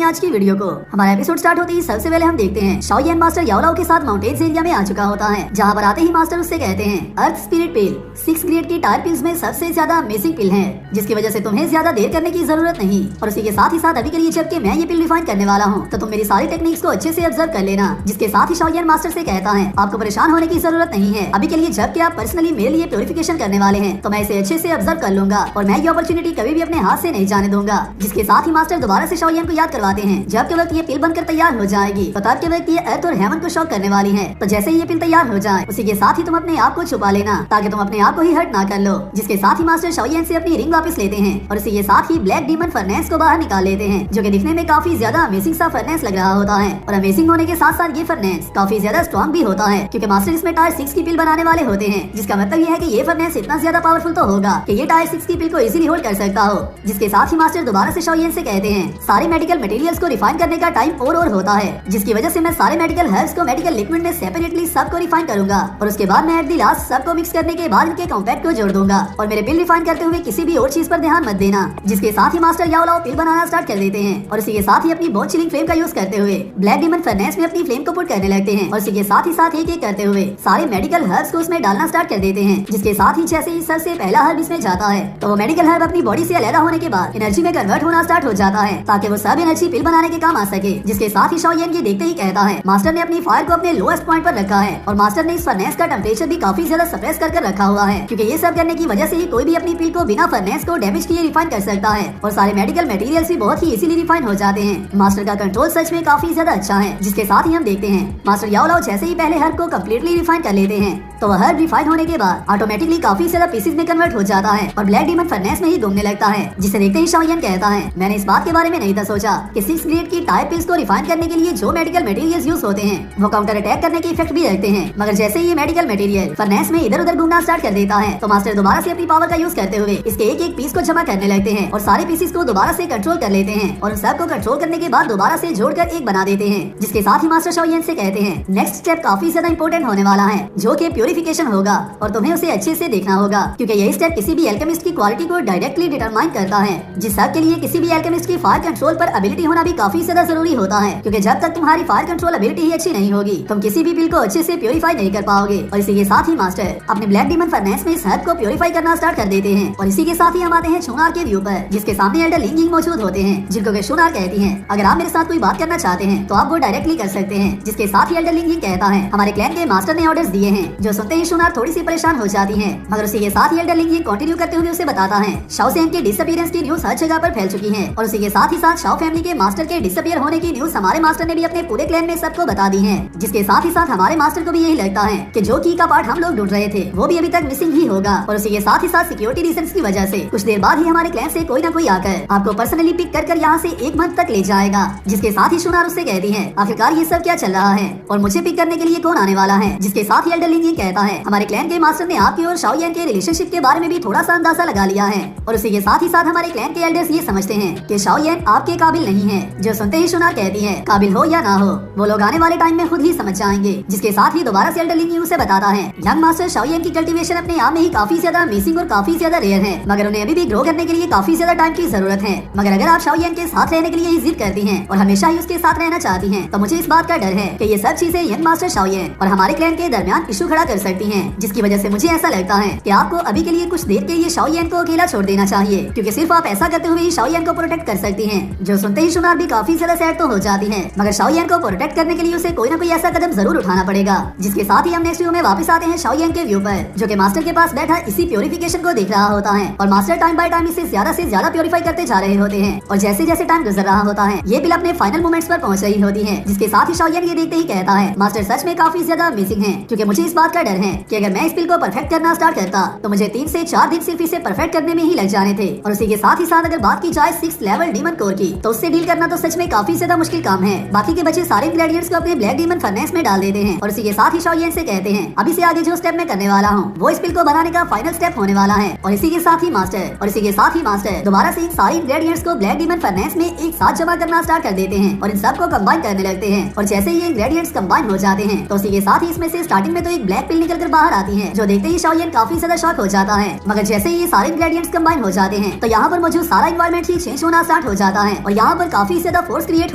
अपनी आज की वीडियो को। हमारा एपिसोड स्टार्ट होते ही सबसे पहले हम देखते हैं शाओलियन मास्टर याओ लाओ के साथ माउंटेन्स एरिया में आ चुका होता है, जहाँ पर आते ही मास्टर उससे कहते हैं अर्थ स्पिरिट पिल 6 ग्रेड की टायर पिल्स में सबसे ज्यादा अमेजिंग पिल है, जिसकी वजह से तुम्हें ज्यादा देर करने की जरूरत नहीं। और उसी के साथ ही साथ अभी के लिए जबकि मैं ये पिल रिफाइन करने वाला हूँ, तो तुम मेरी सारी टेक्निक्स को अच्छे से ऑब्जर्व कर लेना। जिसके साथ ही शाओलियन मास्टर से कहता है आपको परेशान होने की जरूरत नहीं है, अभी के लिए जबकि आप पर्सनली मेरे लिए प्योरिफिकेशन करने वाले हैं, तो मैं इसे अच्छे से ऑब्जर्व कर लूंगा और मैं ये अपॉर्चुनिटी कभी भी अपने हाथ से नहीं जाने दूंगा। जिसके साथ ही मास्टर दोबारा से शाओलियन को याद करवाते हैं जब के वक्त ये पिल बनकर तैयार हो जाएगी तो तब के वक्त ये अर्थ और हेवन को शॉक करने वाली है, तो जैसे ही ये पिल तैयार हो जाए उसी के साथ ही तुम अपने आप को छुपा लेना ताकि तुम अपने आप को ही हर्ट ना कर लो। जिसके साथ ही मास्टर शाओलियन से अपनी रिंग वापस लेते हैं और इसी के साथ ही ब्लैक डीमन फर्नेस को बाहर निकाल लेते हैं, जो कि दिखने में काफी ज्यादा अमेजिंग सा फर्नेस लग रहा होता है। और अमेजिंग होने के साथ साथ ये फर्नेस काफी ज्यादा स्ट्रॉन्ग भी होता है, क्योंकि मास्टर इसमें टायर 6 की पिल बनाने वाले होते हैं, जिसका मतलब ये है कि ये फर्नेस इतना ज्यादा पावरफुल तो होगा कि ये टायर 6 की पिल को इजीली होल्ड कर सकता हो। जिसके साथ ही मास्टर दोबारा से शाओलियन से कहते हैं सारे मेडिकल मटेरियल्स को रिफाइन करने का टाइम और होता है, जिसकी वजह से मैं सारे मेडिकल हर्ब्स को मेडिकल लिक्विड में सेपरेटली सबको रिफाइन करूंगा और उसके बाद मैं एट द लास्ट सबको मिक्स करने के बाद इनके कॉम्पैक्ट को जोड़ दूंगा। और मेरे पिल रिफाइन करते हुए किसी भी और चीज पर ध्यान मत देना। जिसके साथ ही मास्टर याओ लाओ पिल बनाना स्टार्ट कर देते हैं और इसी के साथ ही अपनी बोन चिलिंग फ्लेम का यूज करते हुए ब्लैक डीमन फर्नेस में अपनी फ्लेम को पुट करने लगते हैं और इसी के साथ ही एक एक करते हुए सारे मेडिकल हर्ब्स को उसमें डालना स्टार्ट कर देते हैं। जिसके साथ ही जैसे ही सबसे पहला हर्ब इसमें जाता है तो वो मेडिकल हर्ब अपनी बॉडी से अलग होने के बाद एनर्जी में कन्वर्ट होना स्टार्ट हो जाता है, ताकि वो सब एनर्जी पिल बनाने के काम आ सके। जिसके साथ ही शाओलियन ये देखते ही कहता है मास्टर ने अपनी फायर को अपने लोएस्ट पॉइंट पर रखा है और मास्टर ने इस फर्नेस का टेम्परेचर भी काफी ज्यादा सप्रेस कर रखा हुआ है, क्योंकि ये सब करने की वजह से ही कोई भी अपनी पिल को बिना फर्नेस को डैमेज किए रिफाइन कर सकता है और सारे मेडिकल मटेरियल्स भी बहुत ही इजीली रिफाइन हो जाते हैं। मास्टर का कंट्रोल सच में काफी ज्यादा अच्छा है। जिसके साथ ही हम देखते हैं मास्टर याओ लाओ जैसे ही पहले हर्ब को कम्प्लीटली रिफाइन कर लेते हैं तो वह हर्ब रिफाइन होने के बाद ऑटोमेटिकली काफी ज्यादा पीसेज में कन्वर्ट हो जाता है और ब्लैक डीमन फर्नेस में ही घूमने लगता है। जिसे देखते ही शाओलियन कहता है मैंने इस बात के बारे में नहीं था सोचा कि 6 ग्रेड की टायर पिल्स को रिफाइन करने के लिए जो मेडिकल मटेरियल्स यूज होते हैं वो काउंटर अटैक करने के इफेक्ट भी रखते हैं, मगर जैसे ही ये मेडिकल मटेरियल फर्नेस में इधर उधर घूमना स्टार्ट कर देता है तो मास्टर दोबारा से अपनी पावर का यूज करते हुए इसके एक एक पीस को जमा करने लगते हैं और सारे पीसेस को दोबारा से कंट्रोल कर लेते हैं और सब को कंट्रोल करने के बाद दोबारा से जोड़कर एक बना देते हैं। जिसके साथ ही मास्टर शाओलियन से कहते हैं नेक्स्ट स्टेप काफी ज्यादा इंपॉर्टेंट होने वाला है, जो कि प्यूरिफिकेशन होगा और तुम्हें उसे अच्छे से देखना होगा, क्योंकि यही स्टेप किसी भी एल्केमिस्ट की क्वालिटी को डायरेक्टली डिटरमाइन करता है। जिस सब के लिए किसी भी एल्केमिस्ट की फायर कंट्रोल पर एबिलिटी होना भी काफी ज्यादा जरूरी होता है, क्योंकि जब तक तुम्हारी फायर कंट्रोल एबिलिटी ही अच्छी नहीं होगी तुम किसी भी पिल को अच्छे से प्योरीफाई नहीं कर पाओगे। और इसी के साथ ही मास्टर अपने ब्लैक डीमन फर्नेस में इस हर्ब को प्योरीफाई करना स्टार्ट कर देते हैं और इसी के साथ ही हम आते हैं शूनार के व्यू पर, जिसके सामने एल्डर लिंगिंग मौजूद होते हैं, जिनको कि शूनार कहती हैं अगर आप मेरे साथ कोई बात करना चाहते हैं तो आप वो डायरेक्टली कर सकते हैं। जिसके साथ ही एल्डर लिंगिंग कहता है हमारे क्लैन के मास्टर ने ऑर्डर्स दिए हैं, जो सुनते ही शूनार थोड़ी सी परेशान हो जाती है, मगर उसी के साथ ही एल्डर लिंगिंग कंटिन्यू करते हुए उसे बताता है शाओ सेन के डिसअपीयरेंस की न्यूज हर जगह पर फैल चुकी है और उसी के साथ ही साथ शाओ फैमिली के मास्टर के डिसअपीयर होने की न्यूज हमारे मास्टर ने भी अपने पूरे क्लैन में सबको बता दी है। जिसके साथ ही साथ हमारे मास्टर को भी यही लगता है कि जो की का पार्ट हम लोग ढूंढ रहे थे वो भी अभी तक मिसिंग ही होगा और उसी के साथ ही साथ सिक्योरिटी रीजंस की वजह से कुछ देर बाद ही हमारे क्लैन से कोई ना कोई आकर आपको पर्सनली पिक कर यहाँ से 1 मंथ तक ले जाएगा। जिसके साथ ही शूनार उससे कहती है आखिरकार ये सब क्या चल रहा है और मुझे पिक करने के लिए कौन आने वाला है। जिसके साथ ही एल्डर लिंगिंग कहता है हमारे क्लैन के मास्टर ने आपकी और शाओलियन के रिलेशनशिप के बारे में भी थोड़ा सा अंदाजा लगा लिया है और उसी के साथ ही साथ हमारे क्लैन के एल्डर्स ये समझते हैं कि शाओलियन आपके काबिल नहीं है। जो सुनते ही शूनार कहती है काबिल हो या ना हो वो लोग आने वाले टाइम में खुद ही समझ जाएंगे। जिसके साथ ही दोबारा से एल्डर लिंगिंग उसे बताता है यंग मास्टर शाओलियन की कल्टीवेशन अपने आप में ही काफी ज्यादा अमेजिंग और काफी ज्यादा रेयर है, मगर उन्हें अभी भी ग्रो करने के लिए काफी ज्यादा टाइम की जरूरत है। मगर अगर आप शाओलियन के साथ रहने के लिए जिद करती हैं और हमेशा ही उसके साथ रहना चाहती हैं तो मुझे इस बात का डर है कि ये सब चीजें यंग मास्टर शाओलियन और हमारे क्लैन के दरमियान इशू खड़ा कर सकती हैं, जिसकी वजह से मुझे ऐसा लगता है कि आपको अभी के लिए कुछ देर के लिए शाओलियन को अकेला छोड़ देना चाहिए, क्योंकि सिर्फ आप ऐसा करते हुए ही शाओलियन को प्रोटेक्ट कर सकती हैं। जो सुनते ही शूनार भी काफी ज्यादा सैड तो हो जाती है, मगर शाओलियन को प्रोटेक्ट करने के लिए उसे कोई ना कोई ऐसा कदम जरूर उठाना पड़ेगा। जिसके साथ ही हम नेक्स्ट व्यू में वापस आते हैं शाओलियन के व्यू पर, जो कि मास्टर के पास बैठा इसी प्योरिफिकेशन को देख रहा होता है और मास्टर टाइम बाय टाइम इसे ज्यादा से ज्यादा प्योरीफाई करते जा रहे होते हैं और जैसे जैसे टाइम गुजर रहा होता है ये पिल अपने फाइनल मोमेंट्स पर पहुंच रही होती है। जिसके साथ ही शाओलियन ये देखते ही कहता है मास्टर सच में काफी ज्यादा अमेजिंग है, क्योंकि मुझे इस बात का डर है कि अगर मैं इस पिल को परफेक्ट करना स्टार्ट करता तो मुझे 3 से 4 दिन सिर्फ इसे परफेक्ट करने में ही लग जाने थे। और उसी के साथ ही साथ अगर बात की जाए 6th लेवल डीमन कोर की तो उससे डील करना तो सच में काफी ज्यादा मुश्किल काम है। बाकी के बचे सारे इंग्रेडिएंट्स को अपने ब्लैक डीमन फर्नेस में डाल देते हैं और इसी के साथ ही शाओलियन से कहते हैं अभी से आगे जो स्टेप मैं करने वाला हूँ वो इस पिल को बनाने का फाइनल स्टेप होने वाला है। और इसी के साथ ही मास्टर दोबारा से इन सारे इंग्रेडिएंट्स को ब्लैक डीमन फर्नेस में एक साथ जमा करना स्टार्ट कर देते हैं और इन सब को कंबाइन करने लगते हैं और जैसे ये इंग्रेडिएंट्स कंबाइन हो जाते हैं तो उसी के साथ ही इसमें से स्टार्टिंग में तो एक ब्लैक पिल निकल कर बाहर आती है, जो देखते ही शाओयन काफी ज्यादा शॉक हो जाता है। मगर जैसे ही ये सारे इंग्रेडिएंट्स कंबाइन हो जाते हैं तो यहाँ पर मौजूद सारा एनवायरनमेंट ही चेंज होना स्टार्ट हो जाता है और यहाँ पर काफी ज्यादा फोर्स क्रिएट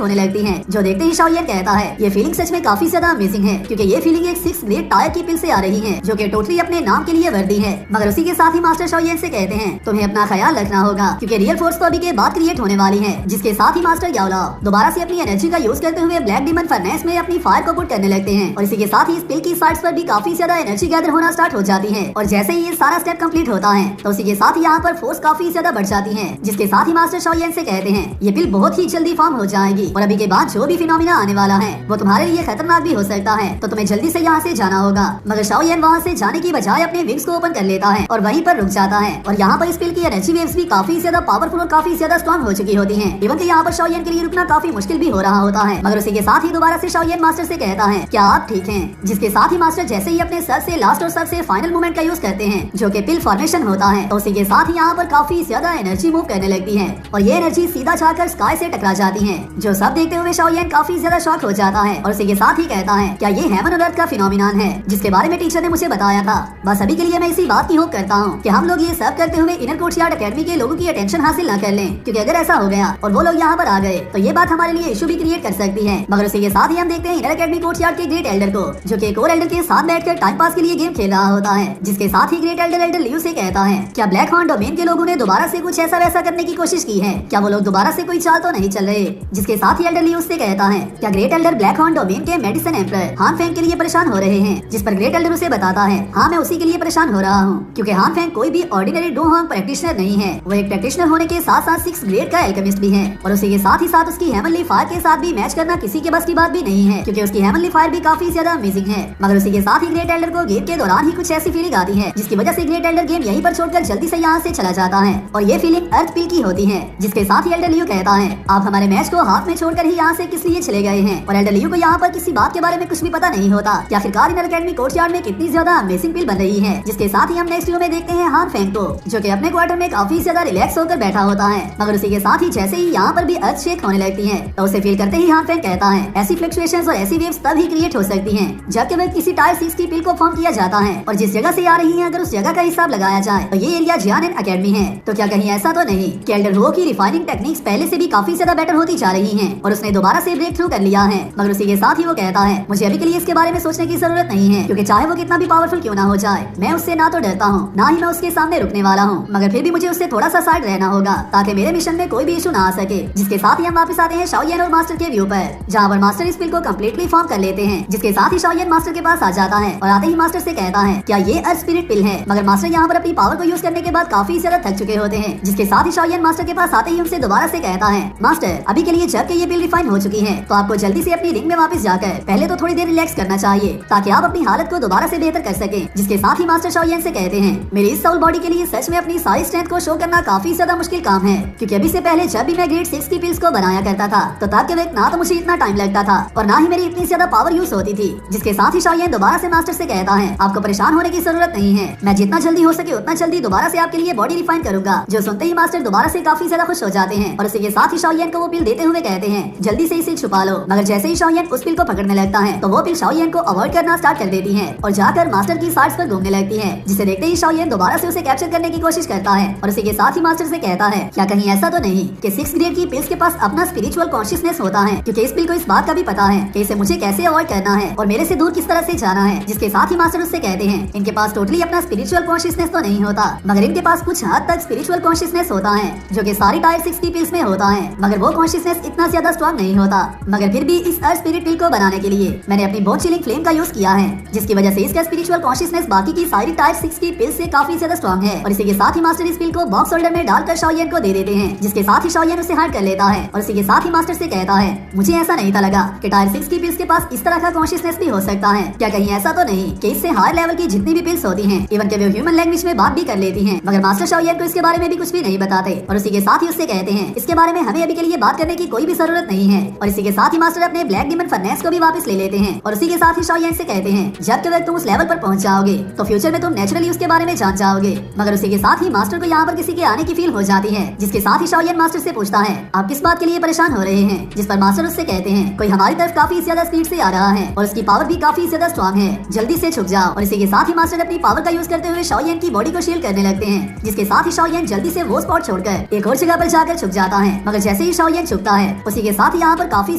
होने लगती है, जो देखते ही शाओयन कहता है ये फीलिंग सच में काफी ज्यादा अमेजिंग है, क्योंकि ये फीलिंग एक 6 ग्रेड टायर की पिल से आ रही है, जो कि टोटली अपने नाम के लिए वर्दी है। मगर उसी के साथ ही मास्टर शाओयन से कहते हैं तुम्हें अपना ख्याल रखना होगा, क्योंकि रियल फोर्स तो अभी के बाद क्रिएट होने वाली है। जिसके साथ ही मास्टर याओलाओ दोबारा से अपनी एनर्जी का यूज करते हुए ब्लैक डीमन फर्नेस में अपनी फायर को पुट करने लगते हैं और इसी के साथ ही इस पिल की साइड्स पर भी काफी ज्यादा एनर्जी गैदर होना स्टार्ट हो जाती है। और जैसे ही ये सारा स्टेप कंप्लीट होता है तो उसी के साथ ही यहाँ पर फोर्स काफी ज्यादा बढ़ जाती है, जिसके साथ ही मास्टर शाओयन से कहते हैं ये पिल बहुत ही जल्दी फॉर्म हो जाएगी और अभी के बाद जो भी फिनोमिना आने वाला है वो तुम्हारे लिए खतरनाक भी हो सकता है, तो तुम्हें जल्दी से यहाँ से जाना होगा। मगर शाओयन वहाँ से जाने की बजाय अपने विंग्स को ओपन कर लेता है और वहीं पर रुक जाता है और यहाँ पर इस पिल की एनर्जी वेव्स भी काफी ज्यादा पावरफुल और काफी ज्यादा स्ट्रॉन्ग हो चुकी होती है। इवन यहाँ पर शाओयन के लिए रुकना काफी मुश्किल भी हो रहा होता है। मगर उसी के साथ ही दोबारा से शाओयन मास्टर से कहता है क्या आप ठीक हैं? जिसके साथ ही मास्टर जैसे ही अपने सबसे लास्ट और सबसे फाइनल मूवमेंट का यूज करते हैं, जो कि पिल फॉर्मेशन होता है, तो उसी के साथ ही यहाँ पर काफी ज्यादा एनर्जी मूव करने लगती है और ये एनर्जी सीधा जाकर स्काई से टकरा जाती है, जो सब देखते हुए शाओयन काफी ज्यादा शॉक हो जाता है और उसी के साथ ही कहता है क्या ये हेवन और अर्थ का फिनोमिनन है जिसके बारे में टीचर ने मुझे बताया था। बस अभी के लिए मैं इसी बात की होप करता हूँ कि हम लोग ये सब करते हुए इनर कोर्टयार्ड एकेडमी के लोगों की अटेंशन हासिल न कर लें, क्योंकि अगर ऐसा हो गया और वो लोग यहाँ पर आ गए तो ये बात हमारे लिए इशू भी क्रिएट कर सकती है। मगर उसी के साथ ही हम देखते हैं इनर एकेडमी कोर्टयार्ड के ग्रेट एल्डर को, जो कि एक और एल्डर के साथ बैठकर टाइम पास के लिए गेम खेल रहा होता है। जिसके साथ ही ग्रेट एल्डर लियू से कहता है क्या ब्लैक हॉर्न डोमेन के लोगों ने दोबारा से कुछ ऐसा वैसा करने की कोशिश की है? क्या वो लोग दोबारा से कोई चाल तो नहीं चल रहे? जिसके साथ ही एल्डर लियू से कहता है क्या great Elder black horn domain के मेडिसिन एम्परर हान फेंग के लिए परेशान हो रहे हैं? जिस पर ग्रेट एल्डर उसे बताता है हाँ मैं उसी के लिए परेशान हो रहा हूँ, क्योंकि हान फेंग कोई भी ऑर्डिनरी डू होंग प्रैक्टिशनर नहीं है, वो एक प्रैक्टिशनर होने के साथ साथ 6 ग्रेड का एल्केमिस्ट भी है और उसी के साथ ही साथ उसकी हेवनली फायर के साथ भी मैच करना किसी के बस की बात भी नहीं है, क्योंकि उसकी हेवनली फायर भी काफी ज्यादा अमेजिंग है। मगर उसी के साथ ही ग्रेट एल्डर को गेम के दौरान ही कुछ ऐसी फीलिंग आती है जिसकी वजह से ग्रेट एल्डर गेम यहीं पर छोड़कर जल्दी से यहाँ से चला जाता है और ये फीलिंग अर्थ पिल की होती है। जिसके साथ ही एल्डर लियू कहता है आप हमारे मैच को हाथ में छोड़कर ही यहाँ से किस लिए चले गए हैं? और एल्डर लियू को यहाँ पर किसी बात के बारे में कुछ भी पता नहीं होता कि आखिरकार इनर एकेडमी कोर्टयार्ड में कितनी ज्यादा अमेजिंग पिल बन रही है। जिसके साथ ही हम नेक्स्ट वीडियो में देखते हैं हान फेंग को, जो कि अपने क्वार्टर में काफी ज्यादा रिलैक्स होकर बैठा होता है। मगर उसी के साथ ही जैसे ही यहाँ पर भी अर्थ शेक होने लगती है तो उसे फील करते ही हान फेंग कहता है ऐसी फ्लक्चुएशंस और ऐसी वेव्स तब ही क्रिएट हो सकती हैं जब केवल किसी टायर 6 की पिल को फॉर्म किया जाता है और जिस जगह से आ रही है अगर उस जगह का हिसाब लगाया जाए तो ये एरिया जियानन एकेडमी है। तो क्या कहीं ऐसा तो नहीं कि एल्डर हो की रिफाइनिंग टेक्निक्स पहले से भी काफी ज्यादा बेटर होती जा रही हैं और उसने दोबारा से ब्रेक थ्रू कर लिया है? मगर उसी के साथ ही वो कहता है मुझे अभी के लिए इसके बारे में सोचने की जरूरत नहीं है, क्योंकि चाहे वो कितना भी पावरफुल क्यों ना हो जाए मैं उससे ना तो डरता हूँ ना ही मैं उसके सामने रुकने वाला हूँ, मगर फिर भी मुझे उससे थोड़ा सा साइड रहना होगा ताकि मेरे मिशन में कोई भी इशू ना आ सके। जिसके साथ ही हम वापस आते हैं शाओयन और मास्टर के व्यू पर, जहाँ पर मास्टर इस पिल को कम्प्लीटली फॉर्म कर लेते हैं। जिसके साथ ही शाओयन मास्टर के पास आ जाता है और आते ही मास्टर से कहता है क्या ये अर्थ स्पिरिट पिल है? मगर मास्टर यहाँ पर अपनी पावर को यूज करने के बाद काफी ज्यादा थक चुके होते हैं। जिसके साथ ही शाओयन मास्टर के पास आते ही उनसे दोबारा से कहता है मास्टर अभी के लिए जबकि ये पिल रिफाइन हो चुकी है तो आपको जल्दी से अपनी रिंग में वापस जाकर पहले तो थोड़ी देर रिलैक्स करना चाहिए ताकि आप अपनी हालत को दोबारा से बेहतर कर सकें। जिसके साथ ही मास्टर शाओयन से कहते हैं मेरी इस साउल बॉडी के लिए सच में अपनी सारी स्ट्रेंथ को शो करना काफी ज्यादा मुश्किल काम है, क्योंकि अभी से पहले जब भी मैं ग्रेड 6 की पिल्स को बनाया करता था तो तब के वक्त ना तो मुझे इतना टाइम लगता था और ना ही मेरी इतनी ज्यादा पावर यूज होती थी। जिसके साथ ही शाओयन दोबारा से मास्टर से कहता है आपको परेशान होने की जरूरत नहीं है, मैं जितना जल्दी हो सके उतना जल्दी दोबारा से आपके लिए बॉडी रिफाइन करूंगा। जो सुनते ही मास्टर दोबारा से काफी ज्यादा खुश हो जाते हैं और उसी के साथ ही शाओयन को वो पिल देते हुए कहते हैं जल्दी से इसे छुपा लो। मगर जैसे ही शाओयन उस पिल को पकड़ने लगता है तो वो पिल शाओयन को अवॉइड करना स्टार्ट कर देती है और जाकर मास्टर की साइड्स पर घूमने लगती है, जिसे देखते ही शाओयन दोबारा से उसे कैप्चर करने की कोशिश करता है और उसी के साथ ही मास्टर से कहता है क्या कहीं ऐसा तो नहीं कि 6 ग्रेड की पिल्स के पास अपना स्पिरिचुअल कॉन्शियसनेस होता है, क्योंकि इस पिल को इस बात का भी पता है कि इसे मुझे कैसे अवॉइड करना है और मेरे से दूर किस तरह से जाना है। जिसके साथ ही मास्टर उससे कहते हैं इनके पास टोटली अपना स्पिरिचुअल कॉन्शियसनेस तो नहीं होता, मगर इनके पास कुछ हद तक स्पिरिचुअल कॉन्शियसनेस होता है जो कि सारी टायर 6 की पिल्स में होता है, मगर वो कॉन्शियसनेस इतना ज्यादा स्ट्रॉन्ग नहीं होता। मगर फिर भी इस अर्थ स्पिरिट पिल को बनाने के लिए मैंने अपनी बोन चिलिंग फ्लेम का यूज किया है, जिसकी वजह से इसका स्पिरिचुअल कॉन्शियसनेस बाकी की सारी टायर 6 की पिल्स से काफी ज्यादा स्ट्रॉन्ग है। और इसी के साथ ही मास्टर इस पिल को बॉक्स होल्डर में डालकर शाओयन को दे देते हैं, जिसके साथ ही शाओयन उसे हर्ट कर लेता है और इसी के साथ ही मास्टर से कहता है मुझे ऐसा नहीं था लगा कि टायर 6 की पिल्स के पास इस तरह का कॉन्शियसनेस भी हो सकता है। क्या कहीं ऐसा तो नहीं कि इससे हायर लेवल की जितनी भी पिल्स होती हैं इवन के वो ह्यूमन लैंग्वेज में बात भी कर लेती हैं, मगर मास्टर शाओयन को इसके बारे में भी कुछ भी नहीं बताते और उसी के साथ ही उससे कहते हैं इसके बारे में हमें अभी के लिए बात करने की कोई भी जरूरत नहीं है। और इसी के साथ ही मास्टर अपने ब्लैक डीमन फर्नेस को भी वापस ले लेते हैं और उसी के साथ ही शाओयन से कहते हैं जब के वक्त तुम उस लेवल पर पहुंच जाओगे तो फ्यूचर में तुम नेचुरली उसके बारे में जान जाओगे। मगर उसी के साथ ही मास्टर को यहाँ पर किसी के आने की फील हो जाती है, जिसके साथ ही शाओयन मास्टर से पूछता है आप किस बात के लिए परेशान हो रहे हैं? जिस पर मास्टर उससे कहते हैं कोई हमारी तरफ काफी ज्यादा स्पीड से आ रहा है और उसकी पावर भी काफी ज्यादा स्ट्रॉन्ग है, जल्दी जल्दी से छुप जाओ। और इसी के साथ ही मास्टर अपनी पावर का यूज करते हुए शाओयेन की बॉडी को शील्ड करने लगते हैं, जिसके साथ ही शाओयेन जल्दी से वो स्पॉट छोड़कर एक और जगह पर जाकर छुप जाता है। मगर जैसे ही शाओयेन छुपता है उसी के साथ यहाँ पर काफी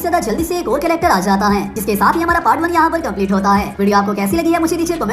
ज्यादा जल्दी से एक और कैरेक्टर आ जाता है, जिसके साथ ही हमारा पार्ट 1 यहाँ पर कंप्लीट होता है। वीडियो आपको कैसी लगी है मुझे नीचे कमेंट